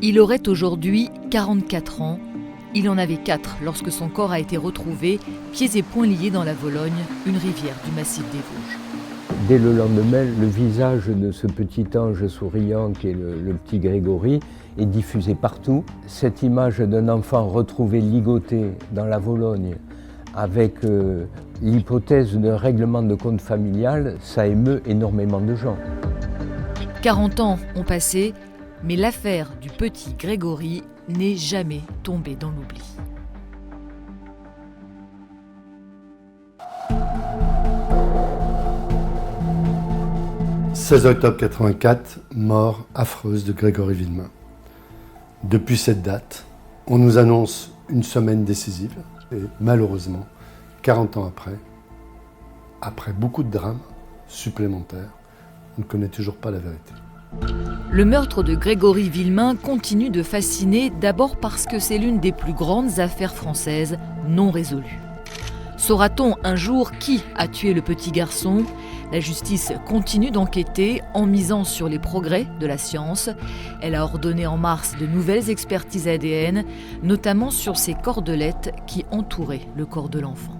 Il aurait aujourd'hui 44 ans. Il en avait 4 lorsque son corps a été retrouvé, pieds et poings liés dans la Vologne, une rivière du massif des Vosges. Dès le lendemain, le visage de ce petit ange souriant qui est le petit Grégory est diffusé partout. Cette image d'un enfant retrouvé ligoté dans la Vologne avec l'hypothèse d'un règlement de compte familial, ça émeut énormément de gens. 40 ans ont passé, mais l'affaire du petit Grégory n'est jamais tombée dans l'oubli. « 16 octobre 84, mort affreuse de Grégory Villemain. Depuis cette date, on nous annonce une semaine décisive et malheureusement, 40 ans après beaucoup de drames supplémentaires, on ne connaît toujours pas la vérité. Le meurtre de Grégory Villemain continue de fasciner, d'abord parce que c'est l'une des plus grandes affaires françaises non résolues. Saura-t-on un jour qui a tué le petit garçon ? La justice continue d'enquêter en misant sur les progrès de la science. Elle a ordonné en mars de nouvelles expertises ADN, notamment sur ces cordelettes qui entouraient le corps de l'enfant.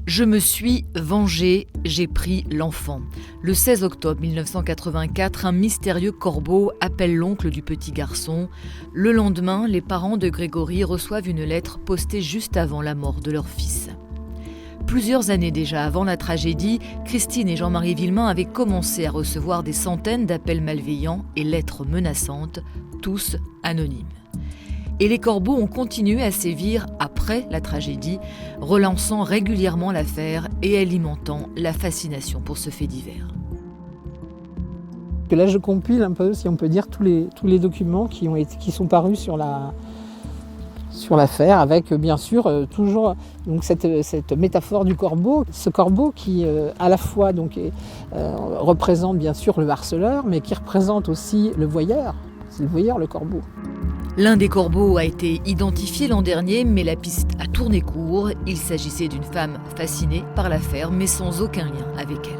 Je me suis vengé, j'ai pris l'enfant. Le 16 octobre 1984, un mystérieux corbeau appelle l'oncle du petit garçon. Le lendemain, les parents de Grégory reçoivent une lettre postée juste avant la mort de leur fils. Plusieurs années déjà avant la tragédie, Christine et Jean-Marie Villemain avaient commencé à recevoir des centaines d'appels malveillants et lettres menaçantes, tous anonymes. Et les corbeaux ont continué à sévir après la tragédie, relançant régulièrement l'affaire et alimentant la fascination pour ce fait divers. Là, je compile un peu, si on peut dire, tous les documents qui sont parus sur l'affaire, avec bien sûr toujours donc, cette métaphore du corbeau. Ce corbeau qui à la fois donc, représente bien sûr le harceleur, mais qui représente aussi le voyeur. C'est le voyeur, le corbeau. L'un des corbeaux a été identifié l'an dernier, mais la piste a tourné court. Il s'agissait d'une femme fascinée par l'affaire, mais sans aucun lien avec elle.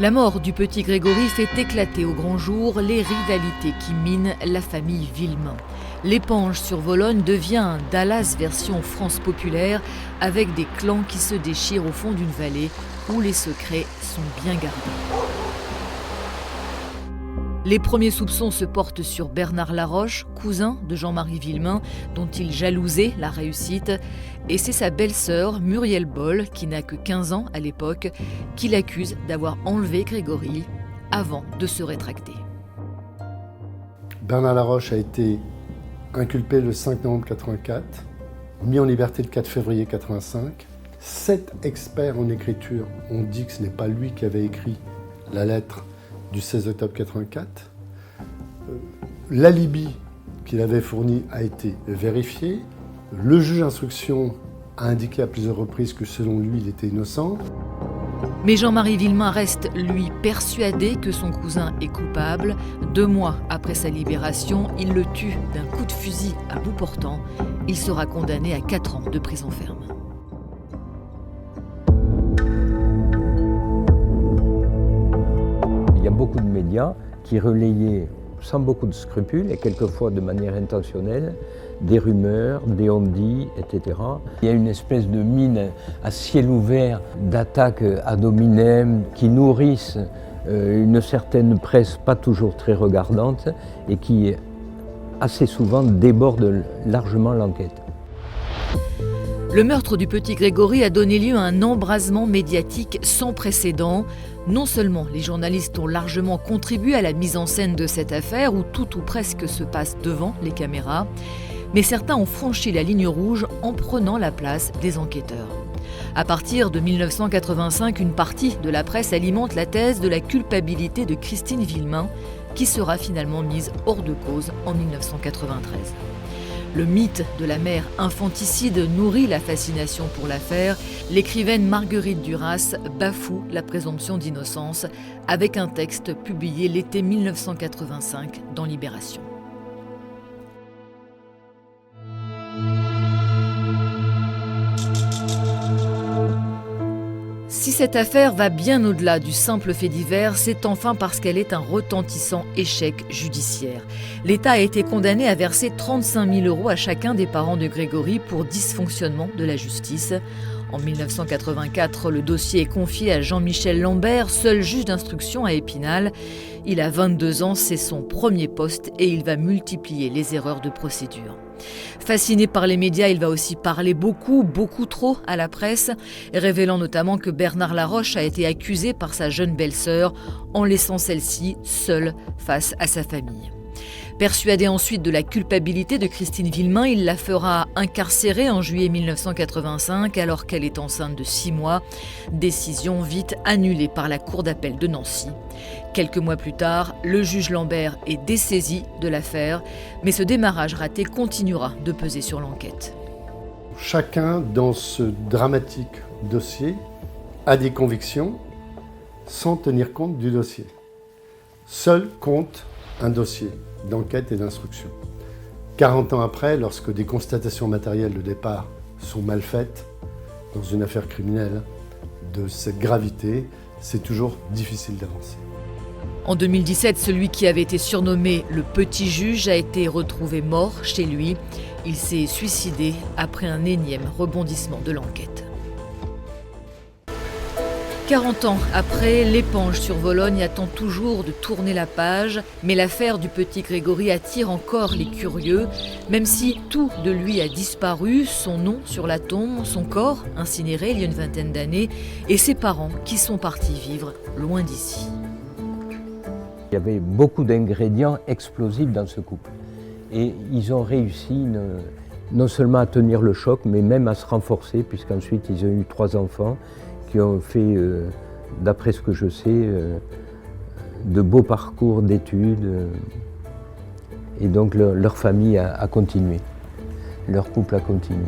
La mort du petit Grégory fait éclater au grand jour les rivalités qui minent la famille Villemain. L'épanche sur Vologne devient un Dallas version France populaire, avec des clans qui se déchirent au fond d'une vallée où les secrets sont bien gardés. Les premiers soupçons se portent sur Bernard Laroche, cousin de Jean-Marie Villemain, dont il jalousait la réussite. Et c'est sa belle-sœur, Muriel Boll, qui n'a que 15 ans à l'époque, qui l'accuse d'avoir enlevé Grégory avant de se rétracter. Bernard Laroche a été inculpé le 5 novembre 84, mis en liberté le 4 février 85. 7 experts en écriture ont dit que ce n'est pas lui qui avait écrit la lettre du 16 octobre 84. L'alibi qu'il avait fourni a été vérifié. Le juge d'instruction a indiqué à plusieurs reprises que selon lui, il était innocent. Mais Jean-Marie Villemain reste, lui, persuadé que son cousin est coupable. 2 mois après sa libération, il le tue d'un coup de fusil à bout portant. Il sera condamné à 4 ans de prison ferme. Il y a beaucoup de médias qui relayaient sans beaucoup de scrupules et quelquefois de manière intentionnelle des rumeurs, des on-dit, etc. Il y a une espèce de mine à ciel ouvert d'attaques ad hominem qui nourrissent une certaine presse pas toujours très regardante et qui assez souvent déborde largement l'enquête. Le meurtre du petit Grégory a donné lieu à un embrasement médiatique sans précédent. Non seulement les journalistes ont largement contribué à la mise en scène de cette affaire, où tout ou presque se passe devant les caméras, mais certains ont franchi la ligne rouge en prenant la place des enquêteurs. À partir de 1985, une partie de la presse alimente la thèse de la culpabilité de Christine Villemain, qui sera finalement mise hors de cause en 1993. Le mythe de la mère infanticide nourrit la fascination pour l'affaire. L'écrivaine Marguerite Duras bafoue la présomption d'innocence avec un texte publié l'été 1985 dans Libération. cette affaire va bien au-delà du simple fait divers, c'est enfin parce qu'elle est un retentissant échec judiciaire. L'État a été condamné à verser 35 000 € à chacun des parents de Grégory pour dysfonctionnement de la justice. En 1984, le dossier est confié à Jean-Michel Lambert, seul juge d'instruction à Épinal. Il a 22 ans, c'est son premier poste et il va multiplier les erreurs de procédure. Fasciné par les médias, il va aussi parler beaucoup trop à la presse, révélant notamment que Bernard Laroche a été accusé par sa jeune belle-sœur en laissant celle-ci seule face à sa famille. Persuadé ensuite de la culpabilité de Christine Villemain, il la fera incarcérer en juillet 1985 alors qu'elle est enceinte de 6 mois. Décision vite annulée par la cour d'appel de Nancy. Quelques mois plus tard, le juge Lambert est dessaisi de l'affaire, mais ce démarrage raté continuera de peser sur l'enquête. Chacun dans ce dramatique dossier a des convictions sans tenir compte du dossier. Seul compte un dossier d'enquête et d'instruction. 40 ans après, lorsque des constatations matérielles de départ sont mal faites, dans une affaire criminelle de cette gravité, c'est toujours difficile d'avancer. En 2017, celui qui avait été surnommé le petit juge a été retrouvé mort chez lui. Il s'est suicidé après un énième rebondissement de l'enquête. 40 ans après, l'éponge sur Vologne attend toujours de tourner la page, mais l'affaire du petit Grégory attire encore les curieux. Même si tout de lui a disparu, son nom sur la tombe, son corps incinéré il y a une vingtaine d'années, et ses parents qui sont partis vivre loin d'ici. Il y avait beaucoup d'ingrédients explosifs dans ce couple. Et ils ont réussi non seulement à tenir le choc, mais même à se renforcer, puisqu'ensuite ils ont eu 3 enfants qui ont fait, d'après ce que je sais, de beaux parcours d'études. Et donc leur famille a continué, leur couple a continué.